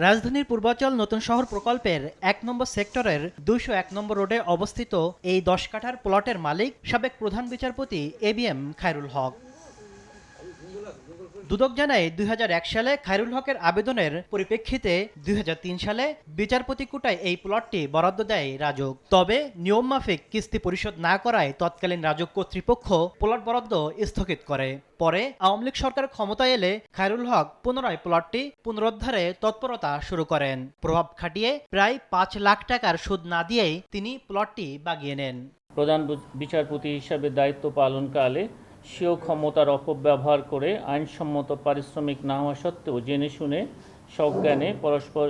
রাজধানীর পূর্বাচল নতুন শহর প্রকল্পের ১ নম্বর সেক্টরের ২০১ নম্বর রোডে অবস্থিত এই ১০ কাঠার প্লটের মালিক সাবেক প্রধান বিচারপতি এবিএম খায়রুল হক। দুদক জানায় ২০০১ সালে খায়রুল হকের আবেদনের পরিপ্রেক্ষিতে ২০০৩ সালে বিচারপতি কোটায় এই প্লটটি বরাদ্দ দেয় রাজউক। তবে নিয়ম মাফিক কিস্তি পরিশোধ না করায় তৎকালীন রাজউক কর্তৃপক্ষ প্লট বরাদ্দ স্থগিত করে। পরে আওয়ামী লীগ সরকার ক্ষমতায় এলে খায়রুল হক পুনরায় প্লটটি পুনরুদ্ধারে তৎপরতা শুরু করেন। প্রভাব খাটিয়ে প্রায় ৫ লাখ টাকার সুদ না দিয়েই তিনি প্লটটি বাগিয়ে নেন। প্রধান বিচারপতি হিসাবে দায়িত্ব পালনকালে স্বীয় ক্ষমতার অপব্যবহার করে আইনসম্মত পারিশ্রমিক না হওয়া সত্ত্বেও জেনে শুনে সজ্ঞানে পরস্পর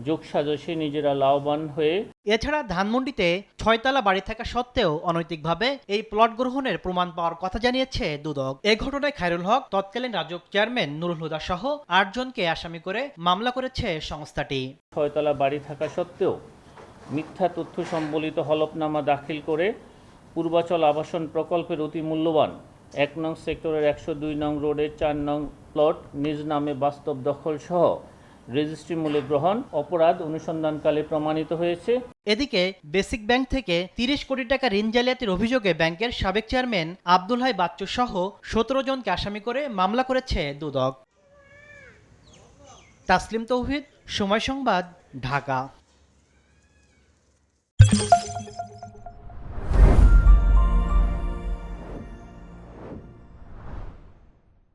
যোগসাজশে নিজেরা লাভবান হয়ে। এছাড়া ধানমন্ডিতে ৬ তলা বাড়ি থাকা সত্ত্বেও অনৈতিকভাবে এই প্লট গ্রহণের প্রমাণ পাওয়ার কথা জানিয়েছে দুদক। এ ঘটনায় খায়রুল হক, তৎকালীন রাজউক চেয়ারম্যান নুরুল হুদা সহ ৮ জনকে আসামি করে মামলা করেছে সংস্থাটি। ৬ তলা বাড়ি থাকা সত্ত্বেও মিথ্যা তথ্য সম্বলিত হলফনামা দাখিল করে পূর্বাচল আবাসন প্রকল্পের অতি মূল্যবান ১ নং সেক্টরের ১০২ নং রোডের ৪ নং প্লট নিজ নামে বাস্তব দখল সহ রেজিস্ট্রি মূল্যে গ্রহণ অপরাধ অনুসন্ধানকালে প্রমাণিত হয়েছে। এদিকে বেসিক ব্যাংক থেকে ৩০ কোটি টাকা ঋণ জালিয়াতির অভিযোগে ব্যাংকের সাবেক চেয়ারম্যান আব্দুল হাই বাচ্চু সহ ১৭ জনকে আসামি করে মামলা করেছে দুদক। তাসলিম তৌহিদ, সময় সংবাদ, ঢাকা।